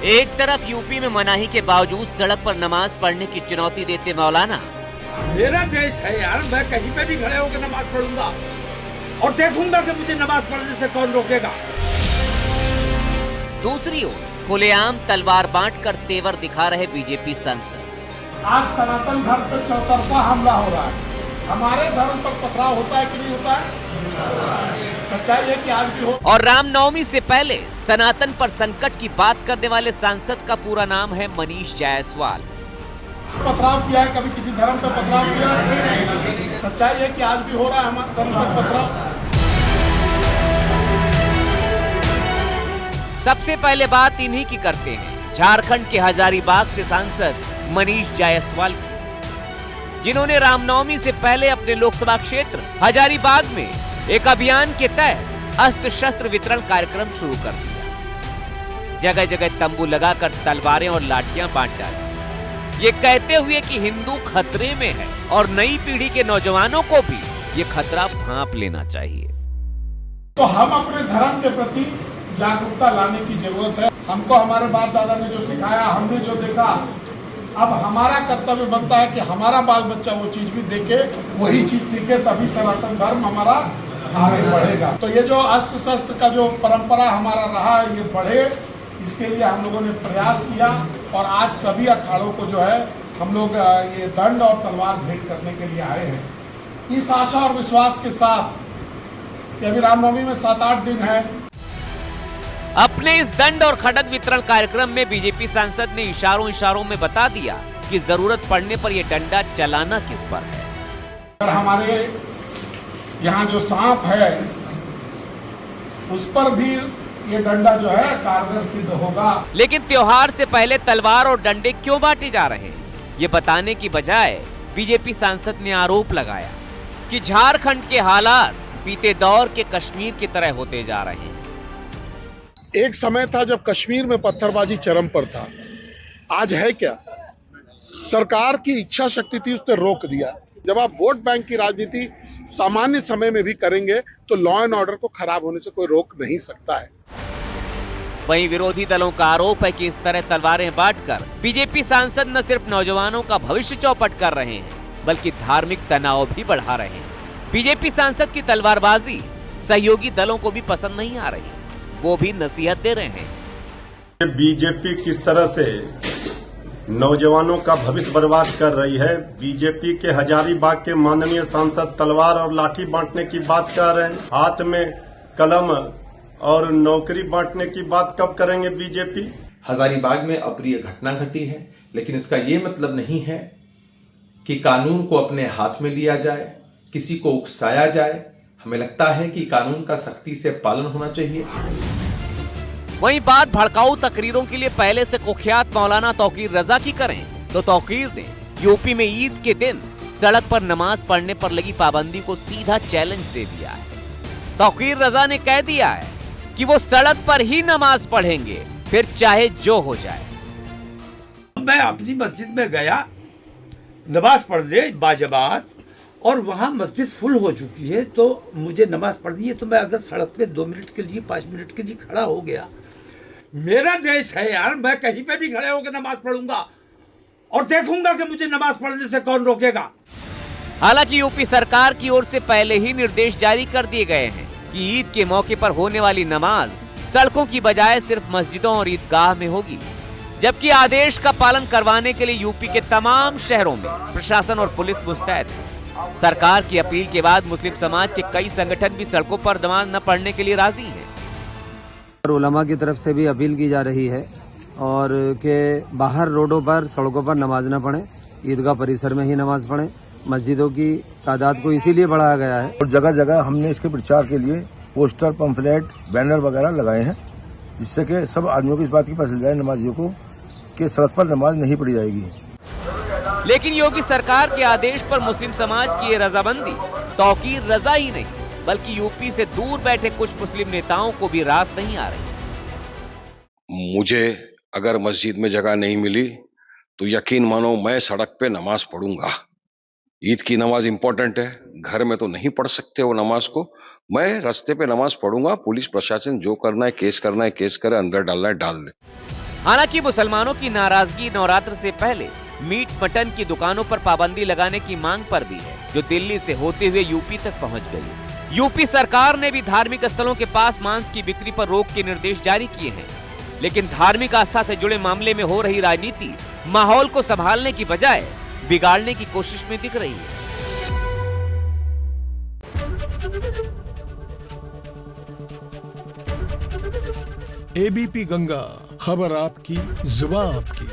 एक तरफ यूपी में मनाही के बावजूद सड़क पर नमाज पढ़ने की चुनौती देते मौलाना, मेरा देश है यार, मैं कहीं पे भी खड़े होकर नमाज पढ़ूंगा और देखूंगा कि मुझे नमाज पढ़ने से कौन रोकेगा। दूसरी ओर खुलेआम तलवार बांटकर तेवर दिखा रहे बीजेपी सांसद। आज सनातन धर्म पर चौतरफा हमला हो रहा है। हमारे धर्म पर पथराव होता है कि नहीं होता है? सच्चाई है कि आज भी हो। और रामनवमी से पहले सनातन पर संकट की बात करने वाले सांसद का पूरा नाम है मनीष जायसवाल। पथराव किया है, कभी किसी धर्म पर पथराव किया है? सच्चाई है कि आज भी हो रहा है हमारे धर्म पर पथराव। सबसे पहले बात इन्हीं की करते हैं, झारखंड के हजारीबाग से सांसद मनीष जायसवाल की, जिन्होंने रामनवमी से पहले अपने लोकसभा क्षेत्र हजारीबाग में एक अभियान के तहत अस्त्र शस्त्र वितरण कार्यक्रम शुरू कर दिया। जगह जगह तंबू लगाकर तलवारें और लाठियां बांट डाली, ये कहते हुए कि हिंदू खतरे में है और नई पीढ़ी के नौजवानों को भी ये खतरा भांप लेना चाहिए। तो हम अपने धर्म के प्रति जागरूकता लाने की जरूरत है। हमको हमारे बाप दादा ने जो सिखाया, हमने जो देखा, अब हमारा कर्तव्य बनता है कि हमारा बाल बच्चा वो चीज भी देखे, वही चीज सीखे, तभी सनातन धर्म हमारा आगे बढ़ेगा। तो ये जो अस्त्र शस्त्र का जो परंपरा हमारा रहा है, ये बढ़े, इसके लिए हम लोगों ने प्रयास किया और आज सभी अखाड़ों को जो है हम लोग ये दंड और तलवार भेंट करने के लिए आए हैं, इस आशा और विश्वास के साथ कि अभी रामनवमी में 7-8 दिन है। अपने इस दंड और खड्ग वितरण कार्यक्रम में बीजेपी सांसद ने इशारों में बता दिया कि जरूरत पड़ने पर यह डंडा चलाना किस पर है। और हमारे यहाँ जो सांप है उस पर भी ये डंडा जो है कारगर सिद्ध होगा। लेकिन त्योहार से पहले तलवार और डंडे क्यों बांटे जा रहे हैं, ये बताने की बजाय बीजेपी सांसद ने आरोप लगाया कि झारखंड के हालात बीते दौर के कश्मीर की तरह होते जा रहे हैं। एक समय था जब कश्मीर में पत्थरबाजी चरम पर था, आज है क्या? सरकार की इच्छा शक्ति थी, उसने रोक दिया। जब आप वोट बैंक की राजनीति सामान्य समय में भी करेंगे तो लॉ एंड ऑर्डर को खराब होने से कोई रोक नहीं सकता है। वहीं विरोधी दलों का आरोप है कि इस तरह तलवारें बांटकर बीजेपी सांसद न सिर्फ नौजवानों का भविष्य चौपट कर रहे हैं, बल्कि धार्मिक तनाव भी बढ़ा रहे हैं। बीजेपी सांसद की तलवारबाजी सहयोगी दलों को भी पसंद नहीं आ रही, वो भी नसीहत दे रहे हैं। बीजेपी किस तरह से नौजवानों का भविष्य बर्बाद कर रही है। बीजेपी के हजारीबाग के माननीय सांसद तलवार और लाठी बांटने की बात कर रहे हैं, हाथ में कलम और नौकरी बांटने की बात कब करेंगे बीजेपी? हजारीबाग में अप्रिय घटना घटी है, लेकिन इसका ये मतलब नहीं है कि कानून को अपने हाथ में लिया जाए, किसी को उकसाया जाए। हमें लगता है कि कानून का सख्ती से पालन होना चाहिए। वहीं बात भड़काऊ तकरीरों के लिए पहले से कुख्यात मौलाना तौकीर रजा की करें तो तौकीर ने यूपी में ईद के दिन सड़क पर नमाज पढ़ने पर लगी पाबंदी को सीधा चैलेंज दे दिया है। तौकीर रजा ने कह दिया है कि वो सड़क पर ही नमाज पढ़ेंगे, फिर चाहे जो हो जाए। मैं अपनी मस्जिद में गया नमाज पढ़ने बाजमात, और वहाँ मस्जिद फुल हो चुकी है, तो मुझे नमाज पढ़नी है, तो मैं अगर सड़क पे 2 मिनट के लिए 5 मिनट के लिए खड़ा हो गया। मेरा देश है यार, मैं कहीं पे भी खड़े होकर नमाज पढ़ूंगा और देखूंगा कि मुझे नमाज पढ़ने से कौन रोकेगा। हालांकि यूपी सरकार की ओर से पहले ही निर्देश जारी कर दिए गए हैं कि ईद के मौके पर होने वाली नमाज सड़कों की बजाय सिर्फ मस्जिदों और ईदगाह में होगी, जबकि आदेश का पालन करवाने के लिए यूपी के तमाम शहरों में प्रशासन और पुलिस मुस्तैद है। सरकार की अपील के बाद मुस्लिम समाज के कई संगठन भी सड़कों पर नमाज न पढ़ने के लिए राजी हैं। उलमा की तरफ से भी अपील की जा रही है और के बाहर रोडों पर सड़कों पर नमाज न पढ़ें, ईदगाह परिसर में ही नमाज पढ़ें। मस्जिदों की तादाद को इसीलिए बढ़ाया गया है और जगह जगह हमने इसके प्रचार के लिए पोस्टर, पंफलेट, बैनर वगैरह लगाए हैं, जिससे कि सब आदमियों को इस बात की पता चल जाए नमाजियों को कि सड़क पर नमाज नहीं पढ़ी जाएगी। लेकिन योगी सरकार के आदेश पर मुस्लिम समाज की ये रजामंदी तौकीर रजा ही नहीं, बल्कि यूपी से दूर बैठे कुछ मुस्लिम नेताओं को भी रास नहीं आ रही। मुझे अगर मस्जिद में जगह नहीं मिली तो यकीन मानो मैं सड़क पे नमाज पढ़ूंगा। ईद की नमाज इंपॉर्टेंट है, घर में तो नहीं पढ़ सकते वो नमाज को, मैं रास्ते पे नमाज पढ़ूंगा। पुलिस प्रशासन जो करना है केस करे, अंदर डालना है डाल दे। हालांकि मुसलमानों की नाराजगी नवरात्र से पहले मीट मटन की दुकानों पर पाबंदी लगाने की मांग पर भी है, जो दिल्ली से होते हुए यूपी तक पहुंच गई। यूपी सरकार ने भी धार्मिक स्थलों के पास मांस की बिक्री पर रोक के निर्देश जारी किए हैं, लेकिन धार्मिक आस्था से जुड़े मामले में हो रही राजनीति माहौल को संभालने की बजाय बिगाड़ने की कोशिश में दिख रही है। एबीपी गंगा, खबर आपकी, जुबान आपकी।